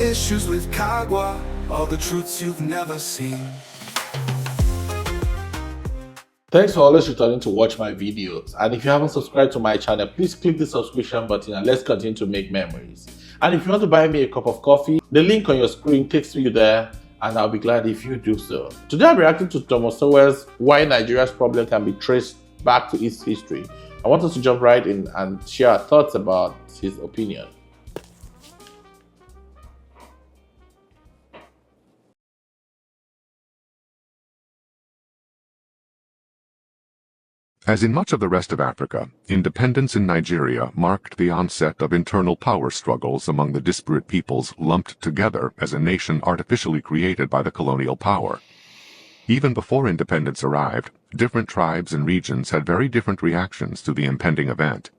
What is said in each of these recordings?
Issues with Kagwa, all the truths you've never seen. Thanks for always returning to watch my videos, and if you haven't subscribed to my channel, please click the subscription button and let's continue to make memories. And if you want to buy me a cup of coffee, the link on your screen takes you there, and I'll be glad if you do so. Today I'm reacting to THOMAS Sowell's Why Nigeria's Problem Can Be Traced Back to Its History. I want us to jump right in and share our thoughts about his opinion. As in much of the rest of Africa, independence in Nigeria marked the onset of internal power struggles among the disparate peoples lumped together as a nation artificially created by the colonial power. Even before independence arrived, different tribes and regions had very different reactions to the impending event.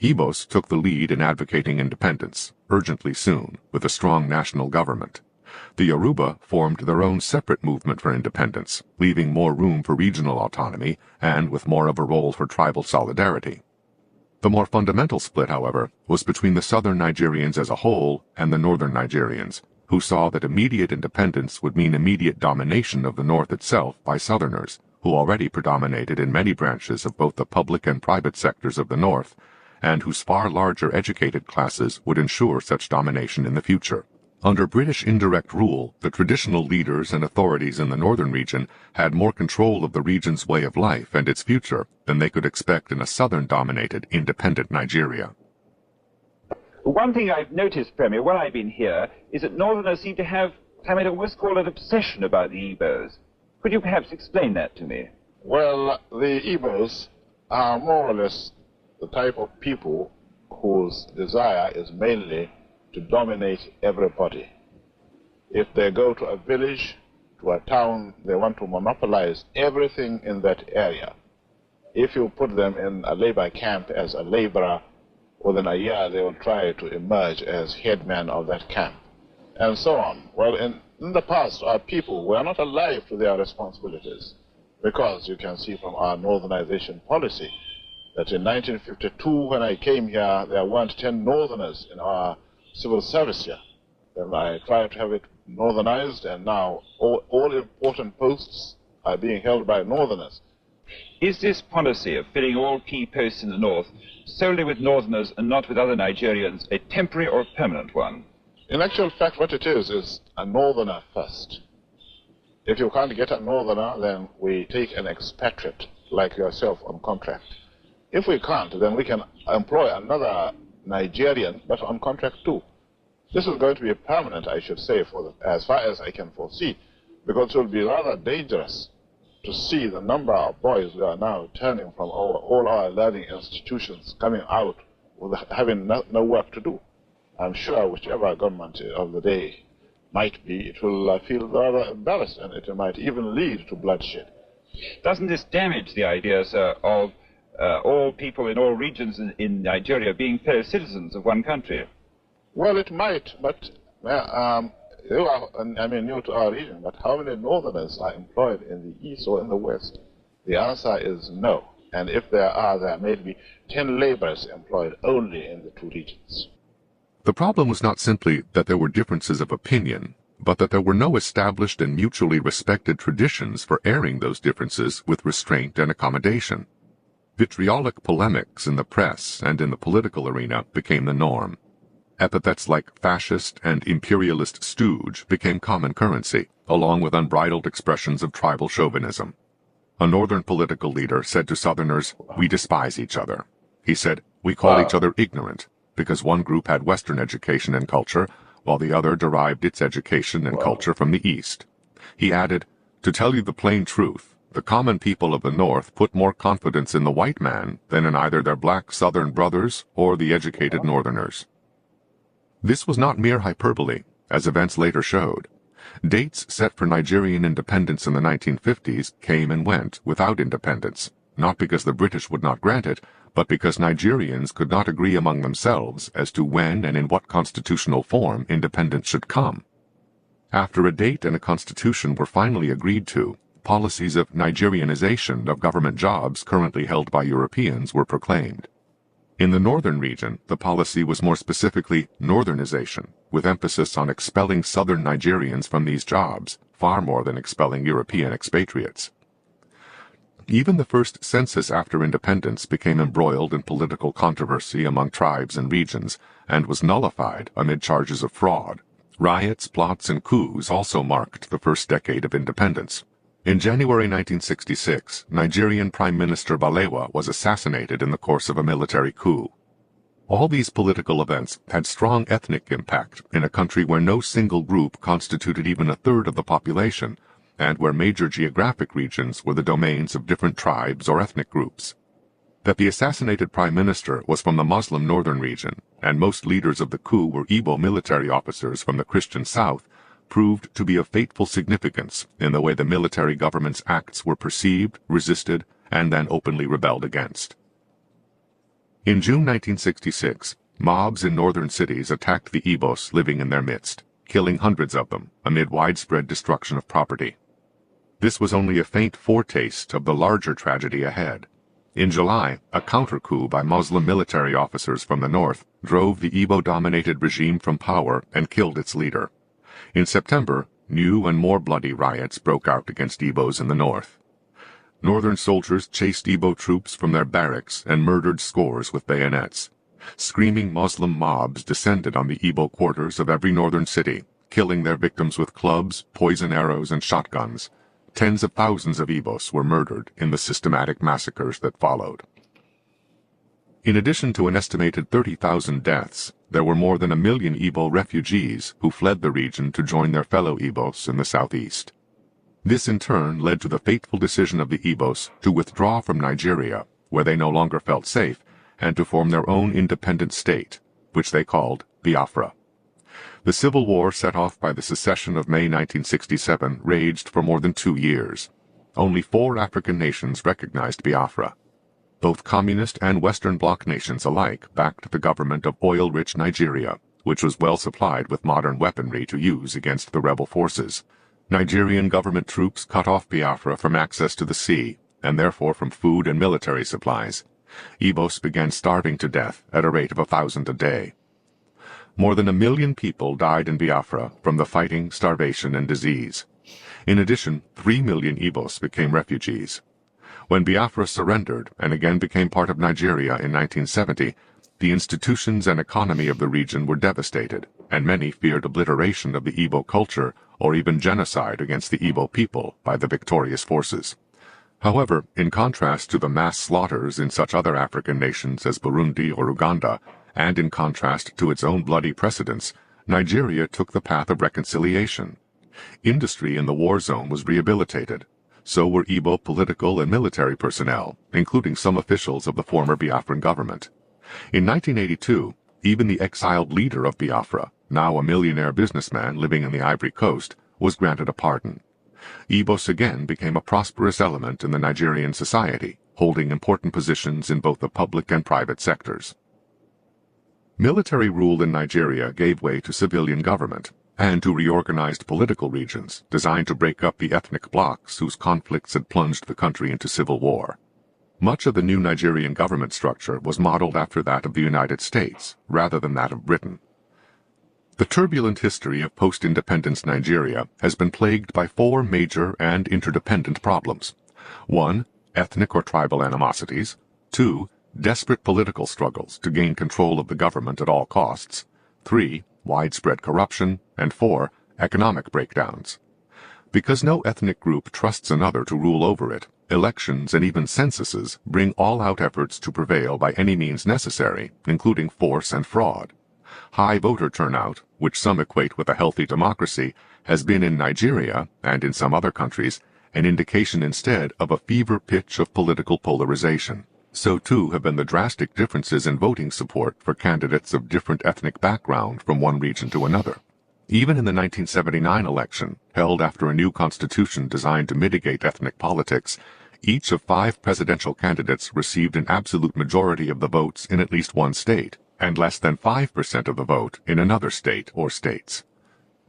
Igbos took the lead in advocating independence, urgently soon, with a strong national government. The Yoruba formed their own separate movement for independence, leaving more room for regional autonomy and with more of a role for tribal solidarity. The more fundamental split, however, was between the southern Nigerians as a whole and the northern Nigerians, who saw that immediate independence would mean immediate domination of the north itself by southerners, who already predominated in many branches of both the public and private sectors of the north, and whose far larger educated classes would ensure such domination in the future. Under British indirect rule, the traditional leaders and authorities in the northern region had more control of the region's way of life and its future than they could expect in a southern-dominated, independent Nigeria. One thing I've noticed, Premier, when I've been here, is that northerners seem to have, I might almost call it, obsession about the Igbos. Could you perhaps explain that to me? Well, the Igbos are more or less the type of people whose desire is mainly to dominate everybody. If they go to a village, to a town, they want to monopolize everything in that area. If you put them in a labor camp as a laborer, within a year they will try to emerge as headman of that camp, and so on. Well, in the past, our people were not alive to their responsibilities, because you can see from our northernization policy that in 1952, when I came here, there weren't 10 northerners in our civil service here. Then I tried to have it northernized, and now all important posts are being held by northerners. Is this policy of filling all key posts in the north solely with northerners and not with other Nigerians a temporary or permanent one? In actual fact, what it is a northerner first. If you can't get a northerner, then we take an expatriate like yourself on contract. If we can't, then we can employ another Nigerian, but on contract too. This is going to be permanent, I should say, as far as I can foresee, because it will be rather dangerous to see the number of boys who are now turning from all our learning institutions coming out with having no work to do. I'm sure whichever government of the day might be, it will feel rather embarrassed, and it might even lead to bloodshed. Doesn't this damage the idea, sir, of all people in all regions in Nigeria being fellow citizens of one country? Well, it might, but you are, new to our region, but how many northerners are employed in the east or in the west? The answer is no. And if there may be 10 laborers employed only in the two regions. The problem was not simply that there were differences of opinion, but that there were no established and mutually respected traditions for airing those differences with restraint and accommodation. Vitriolic polemics in the press and in the political arena became the norm. Epithets like fascist and imperialist stooge became common currency, along with unbridled expressions of tribal chauvinism. A northern political leader said to southerners, "We despise each other." He said, "We call each other ignorant," because one group had Western education and culture, while the other derived its education and culture from the East. He added, "To tell you the plain truth, the common people of the North put more confidence in the white man than in either their black Southern brothers or the educated Northerners." This was not mere hyperbole, as events later showed. Dates set for Nigerian independence in the 1950s came and went without independence, not because the British would not grant it, but because Nigerians could not agree among themselves as to when and in what constitutional form independence should come. After a date and a constitution were finally agreed to, policies of Nigerianization of government jobs currently held by Europeans were proclaimed. In the northern region, the policy was more specifically northernization, with emphasis on expelling southern Nigerians from these jobs, far more than expelling European expatriates. Even the first census after independence became embroiled in political controversy among tribes and regions, and was nullified amid charges of fraud. Riots, plots, and coups also marked the first decade of independence. In January 1966, Nigerian Prime Minister Balewa was assassinated in the course of a military coup. All these political events had strong ethnic impact in a country where no single group constituted even a third of the population, and where major geographic regions were the domains of different tribes or ethnic groups. That the assassinated prime minister was from the Muslim northern region, and most leaders of the coup were Igbo military officers from the Christian south, proved to be of fateful significance in the way the military government's acts were perceived, resisted, and then openly rebelled against. In June 1966, mobs in northern cities attacked the Igbos living in their midst, killing hundreds of them amid widespread destruction of property. This was only a faint foretaste of the larger tragedy ahead. In July, a counter-coup by Muslim military officers from the north drove the Igbo-dominated regime from power and killed its leader. In September, new and more bloody riots broke out against Igbos in the north. Northern soldiers chased Igbo troops from their barracks and murdered scores with bayonets. Screaming Muslim mobs descended on the Igbo quarters of every northern city, killing their victims with clubs, poison arrows, and shotguns. Tens of thousands of Igbos were murdered in the systematic massacres that followed. In addition to an estimated 30,000 deaths, there were more than 1 million Igbo refugees who fled the region to join their fellow Igbos in the southeast. This in turn led to the fateful decision of the Igbos to withdraw from Nigeria, where they no longer felt safe, and to form their own independent state, which they called Biafra. The civil war set off by the secession of May 1967 raged for more than 2 years. Only 4 African nations recognized Biafra. Both communist and Western Bloc nations alike backed the government of oil-rich Nigeria, which was well supplied with modern weaponry to use against the rebel forces. Nigerian government troops cut off Biafra from access to the sea, and therefore from food and military supplies. Igbos began starving to death at a rate of 1,000 a day. More than 1 million people died in Biafra from the fighting, starvation, and disease. In addition, 3 million Igbos became refugees. When Biafra surrendered and again became part of Nigeria in 1970, the institutions and economy of the region were devastated, and many feared obliteration of the Igbo culture or even genocide against the Igbo people by the victorious forces. However, in contrast to the mass slaughters in such other African nations as Burundi or Uganda, and in contrast to its own bloody precedents, Nigeria took the path of reconciliation. Industry in the war zone was rehabilitated. So were Igbo political and military personnel, including some officials of the former Biafran government. In 1982, even the exiled leader of Biafra, now a millionaire businessman living in the Ivory Coast, was granted a pardon. Igbos again became a prosperous element in the Nigerian society, holding important positions in both the public and private sectors. Military rule in Nigeria gave way to civilian government, and to reorganized political regions designed to break up the ethnic blocs whose conflicts had plunged the country into civil war. Much of the new Nigerian government structure was modeled after that of the United States, rather than that of Britain. The turbulent history of post-independence Nigeria has been plagued by 4 major and interdependent problems. 1. Ethnic or tribal animosities. 2. Desperate political struggles to gain control of the government at all costs. 3. Widespread corruption. And 4. Economic breakdowns. Because no ethnic group trusts another to rule over it, elections and even censuses bring all-out efforts to prevail by any means necessary, including force and fraud. High voter turnout, which some equate with a healthy democracy, has been in Nigeria, and in some other countries, an indication instead of a fever pitch of political polarization. So too have been the drastic differences in voting support for candidates of different ethnic background from one region to another. Even in the 1979 election, held after a new constitution designed to mitigate ethnic politics, each of 5 presidential candidates received an absolute majority of the votes in at least one state, and less than 5% of the vote in another state or states.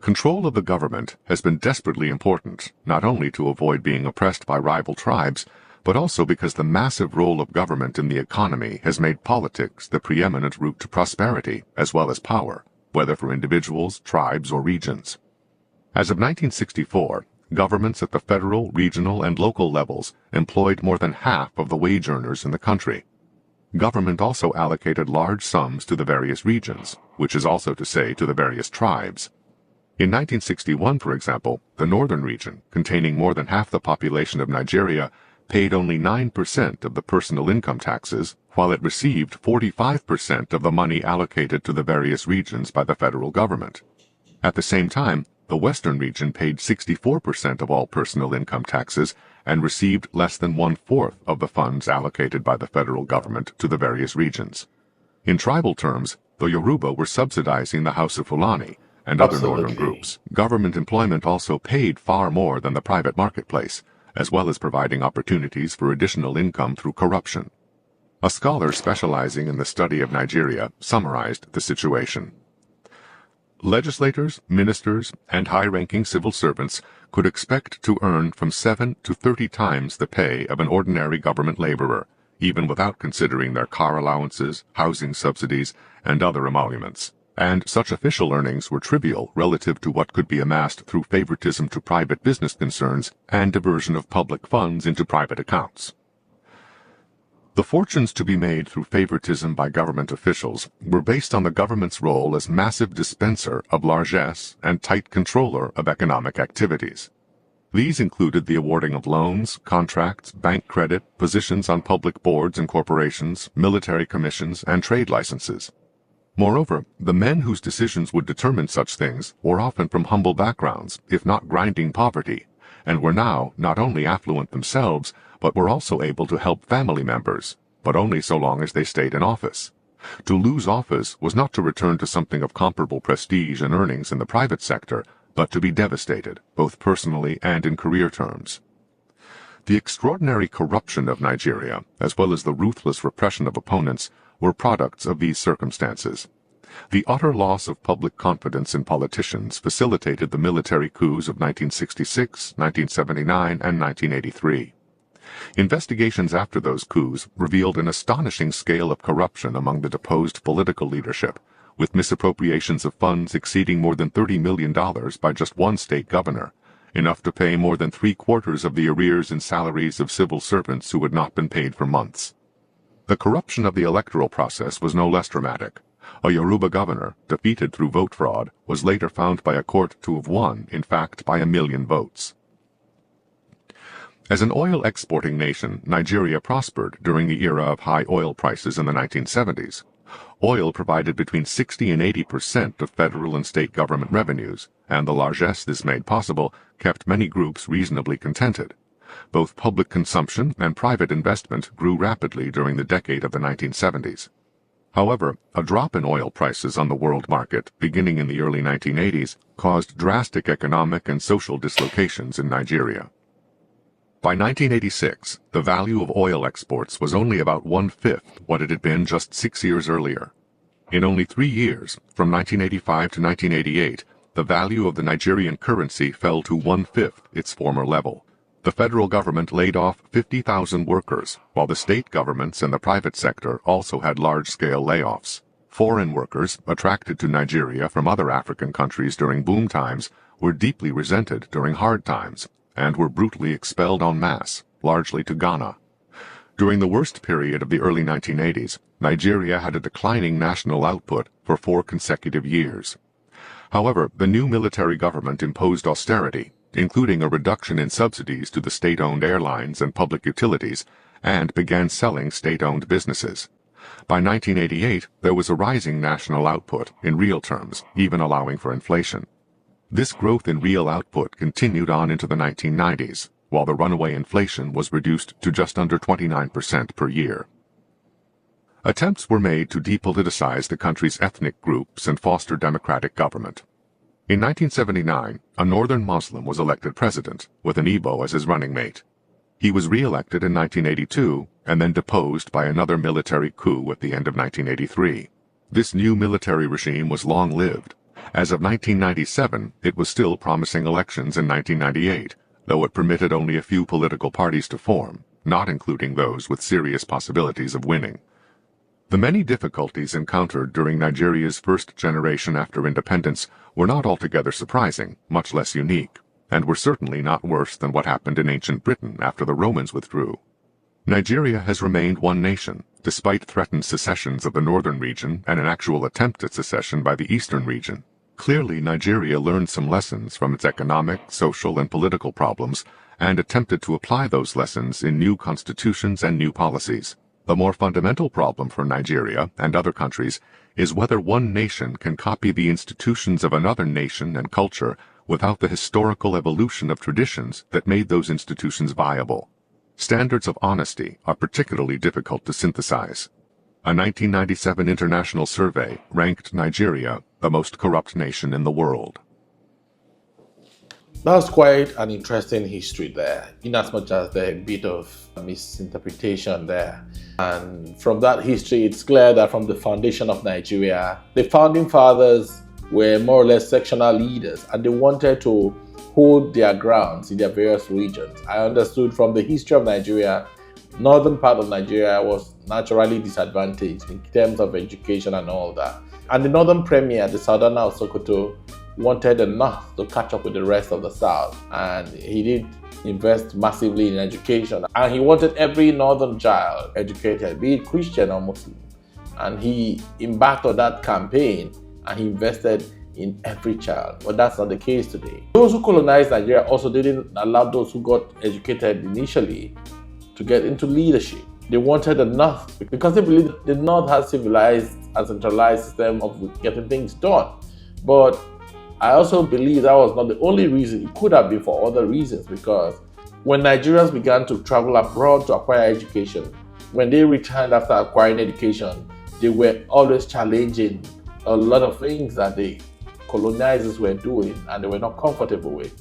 Control of the government has been desperately important, not only to avoid being oppressed by rival tribes, but also because the massive role of government in the economy has made politics the preeminent route to prosperity as well as power, whether for individuals, tribes, or regions. As of 1964, governments at the federal, regional, and local levels employed more than half of the wage earners in the country. Government also allocated large sums to the various regions, which is also to say to the various tribes. In 1961, for example, the northern region, containing more than half the population of Nigeria, paid only 9% of the personal income taxes, while it received 45% of the money allocated to the various regions by the federal government. At the same time, the western region paid 64% of all personal income taxes and received less than 1/4 of the funds allocated by the federal government to the various regions. In tribal terms, the Yoruba were subsidizing the House of Fulani and other northern groups. Government employment also paid far more than the private marketplace, as well as providing opportunities for additional income through corruption. A scholar specializing in the study of Nigeria summarized the situation. Legislators, ministers, and high-ranking civil servants could expect to earn from 7 to 30 times the pay of an ordinary government laborer, even without considering their car allowances, housing subsidies, and other emoluments. And such official earnings were trivial relative to what could be amassed through favoritism to private business concerns and diversion of public funds into private accounts. The fortunes to be made through favoritism by government officials were based on the government's role as massive dispenser of largesse and tight controller of economic activities. These included the awarding of loans, contracts, bank credit, positions on public boards and corporations, military commissions, and trade licenses. Moreover, the men whose decisions would determine such things were often from humble backgrounds, if not grinding poverty, and were now not only affluent themselves, but were also able to help family members, but only so long as they stayed in office. To lose office was not to return to something of comparable prestige and earnings in the private sector, but to be devastated, both personally and in career terms. The extraordinary corruption of Nigeria, as well as the ruthless repression of opponents, were products of these circumstances. The utter loss of public confidence in politicians facilitated the military coups of 1966, 1979, and 1983. Investigations after those coups revealed an astonishing scale of corruption among the deposed political leadership, with misappropriations of funds exceeding more than $30 million by just one state governor, enough to pay more than 3/4 of the arrears in salaries of civil servants who had not been paid for months. The corruption of the electoral process was no less dramatic. A Yoruba governor, defeated through vote fraud, was later found by a court to have won, in fact, by 1 million votes. As an oil-exporting nation, Nigeria prospered during the era of high oil prices in the 1970s. Oil provided between 60 and 80% of federal and state government revenues, and the largesse this made possible kept many groups reasonably contented. Both public consumption and private investment grew rapidly during the decade of the 1970s. However, a drop in oil prices on the world market, beginning in the early 1980s, caused drastic economic and social dislocations in Nigeria. By 1986, the value of oil exports was only about 1/5 what it had been just 6 years earlier. In only 3 years, from 1985 to 1988, the value of the Nigerian currency fell to 1/5 its former level. The federal government laid off 50,000 workers, while the state governments and the private sector also had large-scale layoffs. Foreign workers, attracted to Nigeria from other African countries during boom times, were deeply resented during hard times, and were brutally expelled en masse, largely to Ghana. During the worst period of the early 1980s, Nigeria had a declining national output for 4 consecutive years. However, the new military government imposed austerity, including a reduction in subsidies to the state-owned airlines and public utilities, and began selling state-owned businesses. By 1988, there was a rising national output, in real terms, even allowing for inflation. This growth in real output continued on into the 1990s, while the runaway inflation was reduced to just under 29% per year. Attempts were made to depoliticize the country's ethnic groups and foster democratic government. In 1979, a northern Muslim was elected president, with an Igbo as his running mate. He was re-elected in 1982, and then deposed by another military coup at the end of 1983. This new military regime was long-lived. As of 1997, it was still promising elections in 1998, though it permitted only a few political parties to form. not including those with serious possibilities of winning. The many difficulties encountered during Nigeria's first generation after independence were not altogether surprising, much less unique, and were certainly not worse than what happened in ancient Britain after the Romans withdrew. Nigeria has remained one nation, despite threatened secessions of the northern region and an actual attempt at secession by the eastern region. Clearly, Nigeria learned some lessons from its economic, social, and political problems and attempted to apply those lessons in new constitutions and new policies. The more fundamental problem for Nigeria and other countries is whether one nation can copy the institutions of another nation and culture without the historical evolution of traditions that made those institutions viable. Standards of honesty are particularly difficult to synthesize. A 1997 international survey ranked Nigeria the most corrupt nation in the world. That's quite an interesting history there, in as much as there a bit of misinterpretation there. And from that history, it's clear that from the foundation of Nigeria, the founding fathers were more or less sectional leaders, and they wanted to hold their grounds in their various regions. I understood from the history of Nigeria, northern part of Nigeria was naturally disadvantaged in terms of education and all that. And the northern premier, the Southerner of Sokoto, wanted the north to catch up with the rest of the south, and he did invest massively in education, and he wanted every northern child educated, be it Christian or Muslim, and he embarked on that campaign and he invested in every child. But that's not the case today. Those who colonized Nigeria also didn't allow those who got educated initially to get into leadership. They wanted the north because they believed the north has civilized and centralized system of getting things done. But I also believe that was not the only reason. It could have been for other reasons, because when Nigerians began to travel abroad to acquire education, when they returned after acquiring education, they were always challenging a lot of things that the colonizers were doing and they were not comfortable with.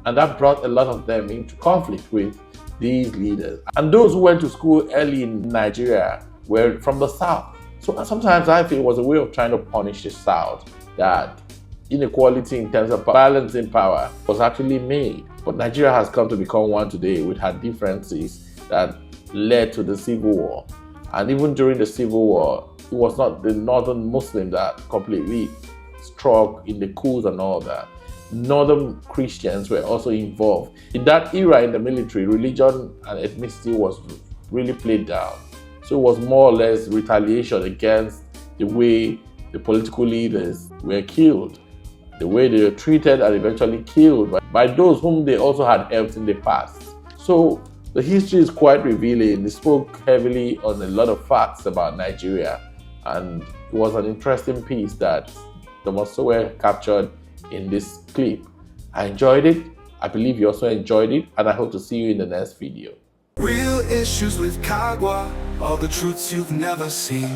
And that brought a lot of them into conflict with these leaders. And those who went to school early in Nigeria were from the south. So sometimes I feel it was a way of trying to punish the south, that inequality in terms of balancing power was actually made. But Nigeria has come to become one today with her differences that led to the Civil War. And even during the Civil War, it was not the northern Muslim that completely struck in the coups and all that. Northern Christians were also involved. In that era in the military, religion and ethnicity was really played down. So it was more or less retaliation against the way the political leaders were killed, the way they were treated and eventually killed by those whom they also had helped in the past. So the history is quite revealing. It spoke heavily on a lot of facts about Nigeria, and it was an interesting piece that THOMAS Sowell captured in this clip. I enjoyed it. I believe you also enjoyed it, and I hope to see you in the next video. Real issues with Kagwa, all the truths you've never seen.